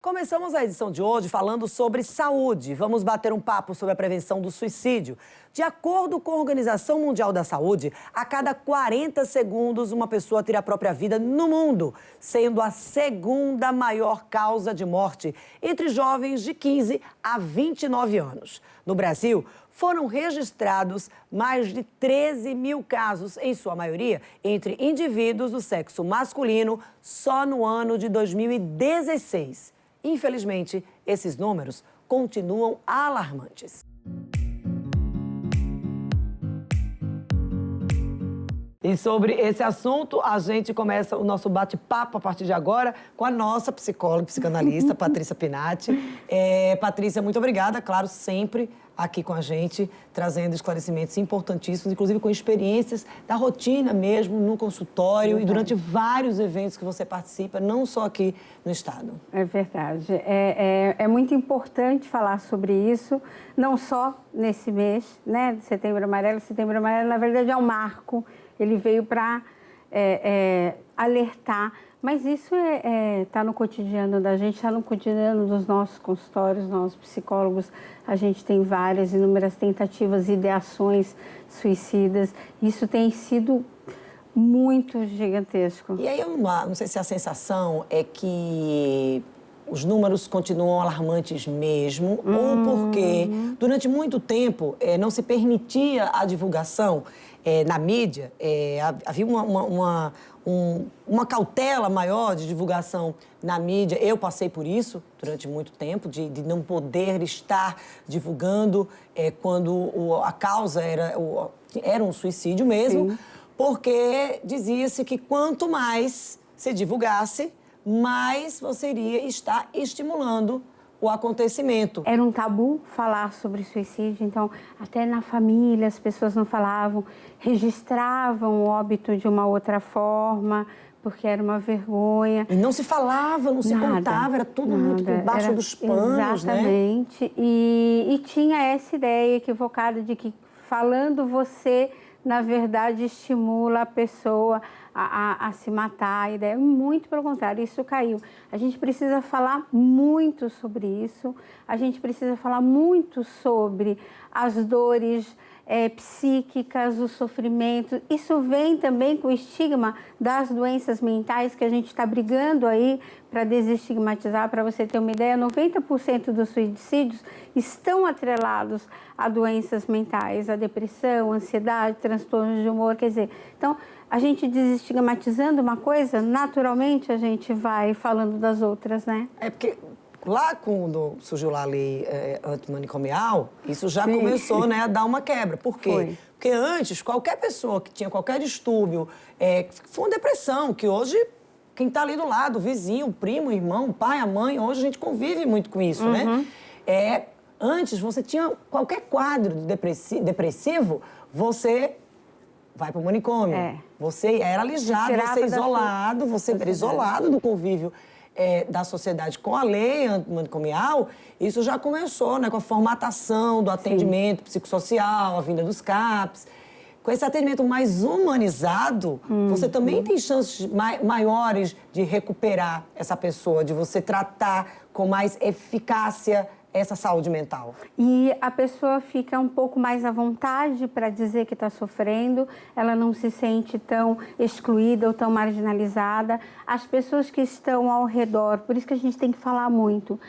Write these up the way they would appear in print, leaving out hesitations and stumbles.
Começamos a edição de hoje falando sobre saúde. Vamos bater um papo sobre a prevenção do suicídio. De acordo com a Organização Mundial da Saúde, a cada 40 segundos uma pessoa tira a própria vida no mundo, sendo a segunda maior causa de morte entre jovens de 15 a 29 anos. No Brasil, foram registrados mais de 13 mil casos, em sua maioria, entre indivíduos do sexo masculino, só no ano de 2016. Infelizmente, esses números continuam alarmantes. E sobre esse assunto, a gente começa o nosso bate-papo a partir de agora com a nossa psicóloga, psicanalista, Patrícia Pinatti. Patrícia, muito obrigada, claro, sempre aqui com a gente, trazendo esclarecimentos importantíssimos, inclusive com experiências da rotina mesmo, no consultório e durante vários eventos que você participa, não só aqui no estado. É verdade. É muito importante falar sobre isso, não só nesse mês, né, de Setembro Amarelo. Setembro Amarelo, na verdade, é um marco. Ele veio para alertar, mas isso está no cotidiano da gente, está no cotidiano dos nossos consultórios, nossos psicólogos. A gente tem inúmeras tentativas e ideações suicidas. Isso tem sido muito gigantesco. E aí, eu não sei se a sensação é que os números continuam alarmantes mesmo, ou porque durante muito tempo não se permitia a divulgação na mídia, havia uma cautela maior de divulgação na mídia. Eu passei por isso durante muito tempo, de não poder estar divulgando quando a causa era um suicídio mesmo, porque dizia-se que quanto mais se divulgasse, mais você iria estar estimulando o acontecimento. Era um tabu falar sobre suicídio, então até na família as pessoas não falavam, registravam o óbito de uma outra forma, porque era uma vergonha. E não se falava, não se contava, era tudo muito por baixo dos panos, exatamente, né? E tinha essa ideia equivocada de que falando você, na verdade, estimula a pessoa a se matar. A ideia, muito pelo contrário, isso caiu. A gente precisa falar muito sobre isso, a gente precisa falar muito sobre as dores psíquicas, o sofrimento. Isso vem também com o estigma das doenças mentais, que a gente está brigando aí para desestigmatizar. Para você ter uma ideia, 90% dos suicídios estão atrelados a doenças mentais, a depressão, ansiedade, transtornos de humor. Quer dizer, então, a gente desestigmatizando uma coisa, naturalmente a gente vai falando das outras, né? É porque lá quando surgiu lá a lei antimanicomial, isso já começou, né, a dar uma quebra. Por quê? Porque antes, qualquer pessoa que tinha qualquer distúrbio, foi uma depressão, que hoje quem está ali do lado, o vizinho, o primo, o irmão, o pai, a mãe, hoje a gente convive muito com isso, né? Antes, você tinha qualquer quadro depressivo, você vai para o manicômio. Você era alijado, você isolado, você era isolado do convívio da sociedade. Com a lei antimanicomial, isso já começou, né, com a formatação do atendimento psicossocial, a vinda dos CAPs. Com esse atendimento mais humanizado, você também tem chances maiores de recuperar essa pessoa, de você tratar com mais eficácia essa saúde mental. E a pessoa fica um pouco mais à vontade para dizer que está sofrendo, ela não se sente tão excluída ou tão marginalizada. As pessoas que estão ao redor, por isso que a gente tem que falar muito,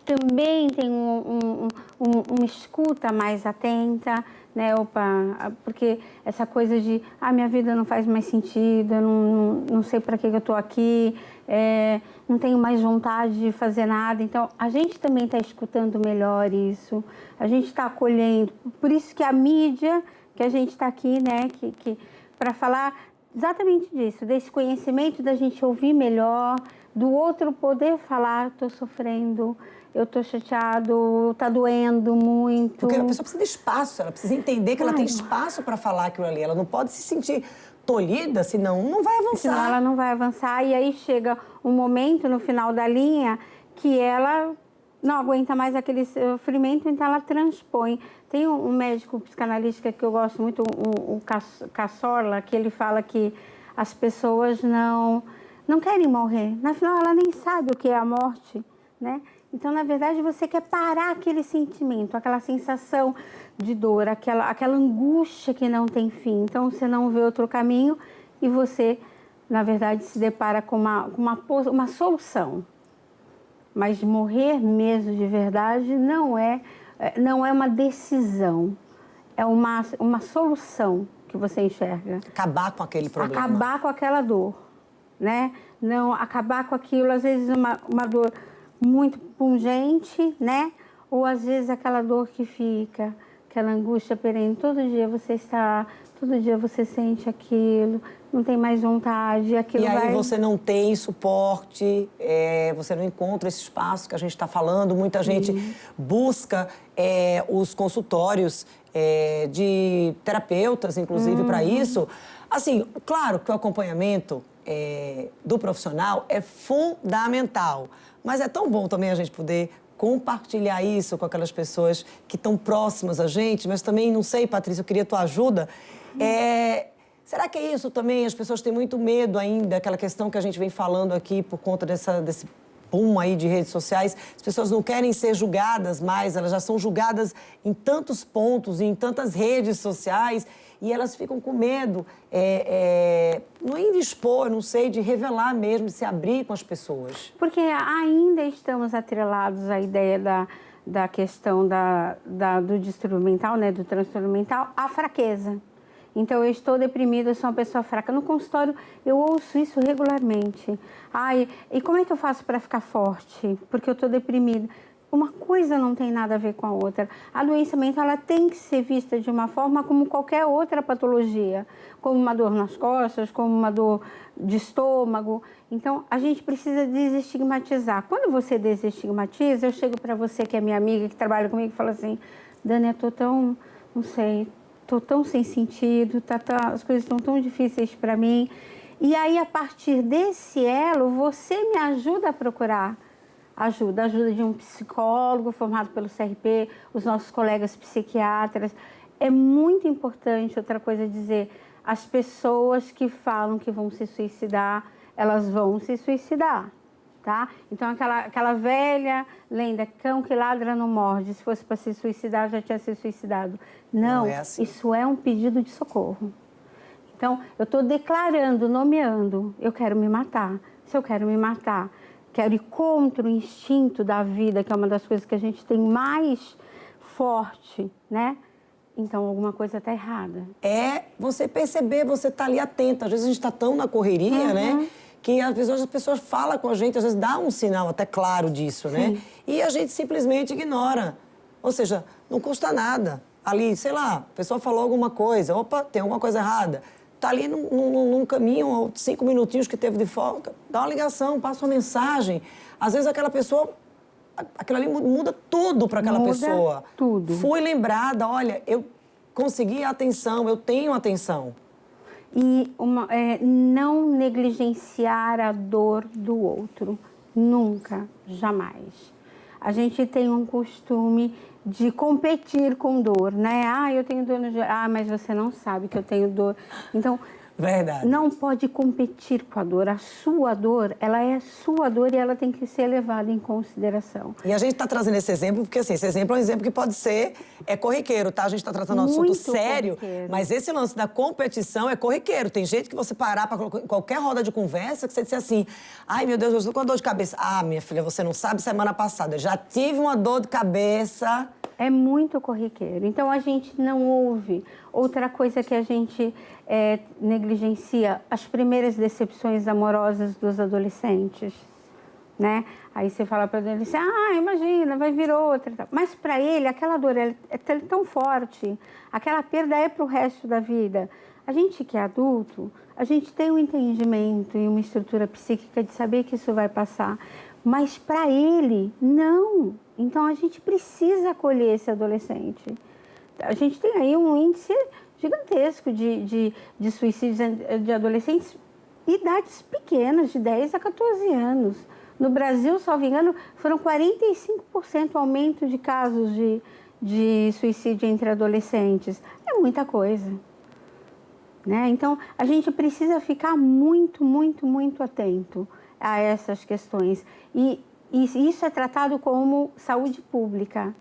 também tem uma escuta mais atenta, né? Porque essa coisa de, minha vida não faz mais sentido, eu não sei para que eu estou aqui, não tenho mais vontade de fazer nada. Então, a gente também está escutando melhor isso, a gente está acolhendo. Por isso que a mídia, que a gente está aqui, né, para falar exatamente disso, desse conhecimento, da gente ouvir melhor, do outro poder falar, estou sofrendo, eu estou chateado, está doendo muito. Porque a pessoa precisa de espaço, ela precisa entender que ela tem espaço para falar aquilo ali. Ela não pode se sentir tolhida, senão não vai avançar. Senão ela não vai avançar. E aí chega um momento no final da linha que ela não aguenta mais aquele sofrimento, então ela transpõe. Tem um médico psicanalista que eu gosto muito, o Cassorla, que ele fala que as pessoas não querem morrer. Na final, ela nem sabe o que é a morte. né? Então, na verdade, você quer parar aquele sentimento, aquela sensação de dor, aquela angústia que não tem fim. Então, você não vê outro caminho e você, na verdade, se depara com uma solução. Mas morrer mesmo de verdade não é uma decisão, é uma solução que você enxerga. Acabar com aquele problema. Acabar com aquela dor, né? Não acabar com aquilo, às vezes uma dor muito pungente, né? Ou às vezes aquela dor que fica, aquela angústia perene. Todo dia você sente aquilo, não tem mais vontade, aquilo vai... E aí você não tem suporte, você não encontra esse espaço que a gente está falando. Muita gente busca os consultórios de terapeutas, inclusive, para isso. Assim, claro que o acompanhamento do profissional é fundamental, mas é tão bom também a gente poder compartilhar isso com aquelas pessoas que estão próximas a gente, mas também, não sei, Patrícia, eu queria a tua ajuda. Será que é isso também? As pessoas têm muito medo ainda, aquela questão que a gente vem falando aqui por conta desse boom aí de redes sociais. As pessoas não querem ser julgadas mais, elas já são julgadas em tantos pontos, em tantas redes sociais, e elas ficam com medo, não é de expor, não sei, de revelar mesmo, de se abrir com as pessoas. Porque ainda estamos atrelados à ideia da questão do distúrbio mental, né, do transtorno mental, à fraqueza. Então, eu estou deprimida, eu sou uma pessoa fraca. No consultório, eu ouço isso regularmente. E como é que eu faço para ficar forte? Porque eu estou deprimida. Uma coisa não tem nada a ver com a outra. A doença mental, ela tem que ser vista de uma forma como qualquer outra patologia. Como uma dor nas costas, como uma dor de estômago. Então, a gente precisa desestigmatizar. Quando você desestigmatiza, eu chego para você, que é minha amiga, que trabalha comigo, e falo assim, Dani, eu estou tão, não sei... Estou tão sem sentido, as coisas estão tão difíceis para mim. E aí, a partir desse elo, você me ajuda a procurar ajuda de um psicólogo formado pelo CRP, os nossos colegas psiquiatras. É muito importante, outra coisa, dizer, as pessoas que falam que vão se suicidar, elas vão se suicidar. Tá? Então, aquela velha lenda, cão que ladra não morde, se fosse para se suicidar, já tinha se suicidado. Não, é assim. Isso é um pedido de socorro. Então, eu estou declarando, nomeando, eu quero me matar. Se eu quero me matar, quero ir contra o instinto da vida, que é uma das coisas que a gente tem mais forte, né? Então, alguma coisa está errada. Você perceber, você está ali atenta. Às vezes a gente está tão na correria, né? Que às vezes as pessoas falam com a gente, às vezes dá um sinal até claro disso, né? E a gente simplesmente ignora. Ou seja, não custa nada. Ali, sei lá, a pessoa falou alguma coisa, opa, tem alguma coisa errada. Tá ali num caminho, 5 minutinhos que teve de folga, dá uma ligação, passa uma mensagem. Às vezes aquela pessoa, aquilo ali muda tudo para aquela pessoa. Tudo. Fui lembrada, olha, eu consegui a atenção, eu tenho atenção. E não negligenciar a dor do outro. Nunca, jamais. A gente tem um costume de competir com dor, né? Eu tenho dor no joelho. Mas você não sabe que eu tenho dor. Então, verdade. Não pode competir com a dor. A sua dor, ela é a sua dor e ela tem que ser levada em consideração. E a gente está trazendo esse exemplo porque, assim, esse exemplo é um exemplo que pode ser corriqueiro, tá? A gente está tratando um assunto sério, mas esse lance da competição é corriqueiro. Tem gente que você parar para qualquer roda de conversa que você disser assim, ai, meu Deus, eu estou com uma dor de cabeça. Minha filha, você não sabe, semana passada eu já tive uma dor de cabeça. É muito corriqueiro. Então, a gente não ouve. Outra coisa que a gente negligencia, as primeiras decepções amorosas dos adolescentes, né? Aí você fala para o adolescente, imagina, vai vir outra. Mas para ele, aquela dor é tão forte, aquela perda é para o resto da vida. A gente que é adulto, a gente tem um entendimento e uma estrutura psíquica de saber que isso vai passar. Mas para ele, não. Então, a gente precisa acolher esse adolescente. A gente tem aí um índice gigantesco de suicídios de adolescentes, idades pequenas, de 10 a 14 anos. No Brasil, salvo engano, foram 45% aumento de casos de suicídio entre adolescentes. É muita coisa. Né? Então, a gente precisa ficar muito, muito, muito atento a essas questões. E isso é tratado como saúde pública.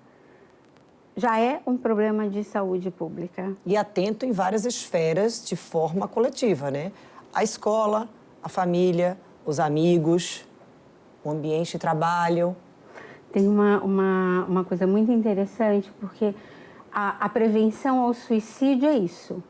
Já é um problema de saúde pública. E atento em várias esferas de forma coletiva, né? A escola, a família, os amigos, o ambiente de trabalho. Tem uma coisa muito interessante, porque a prevenção ao suicídio é isso.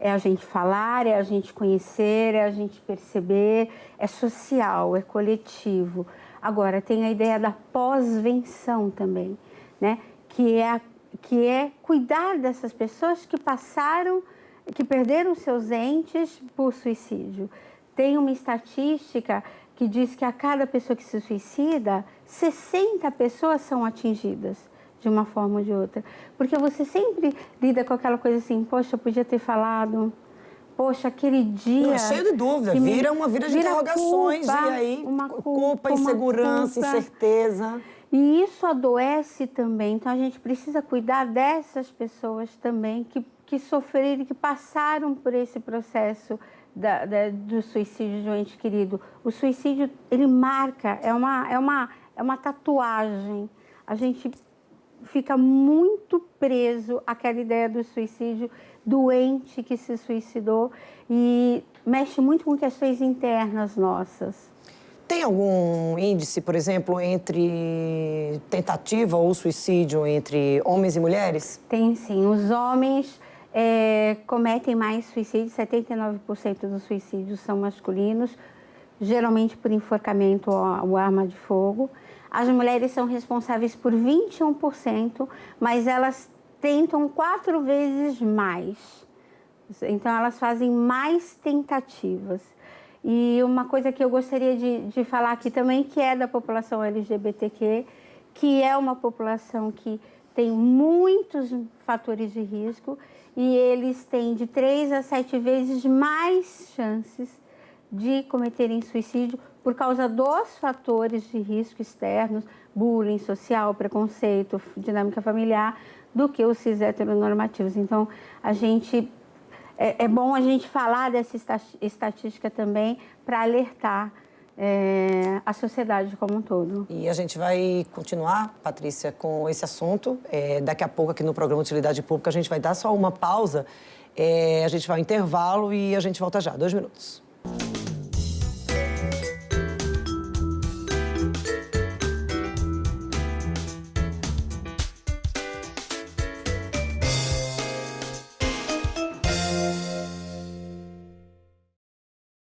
É a gente falar, é a gente conhecer, é a gente perceber, é social, é coletivo. Agora, tem a ideia da pós-venção também, né? Que é cuidar dessas pessoas que perderam seus entes por suicídio. Tem uma estatística que diz que a cada pessoa que se suicida, 60 pessoas são atingidas de uma forma ou de outra. Porque você sempre lida com aquela coisa assim, poxa, eu podia ter falado, poxa, aquele dia... É cheio de dúvida, vira uma vida de interrogações, culpa, e aí uma culpa, insegurança, incerteza. E isso adoece também, então a gente precisa cuidar dessas pessoas também que sofreram, que passaram por esse processo do suicídio de um ente querido. O suicídio, ele marca, é uma tatuagem. A gente fica muito preso àquela ideia do suicídio, do ente que se suicidou, e mexe muito com questões internas nossas. Tem algum índice, por exemplo, entre tentativa ou suicídio entre homens e mulheres? Tem sim. Os homens cometem mais suicídio, 79% dos suicídios são masculinos, geralmente por enforcamento ou arma de fogo. As mulheres são responsáveis por 21%, mas elas tentam 4 vezes mais. Então, elas fazem mais tentativas. E uma coisa que eu gostaria de falar aqui também, que é da população LGBTQ, que é uma população que tem muitos fatores de risco e eles têm de 3 a 7 vezes mais chances de cometerem suicídio por causa dos fatores de risco externos, bullying social, preconceito, dinâmica familiar, do que os cis heteronormativos. Então, é bom a gente falar dessa estatística também para alertar a sociedade como um todo. E a gente vai continuar, Patrícia, com esse assunto. Daqui a pouco, aqui no programa Utilidade Pública, a gente vai dar só uma pausa. A gente vai ao intervalo e a gente volta já. 2 minutos.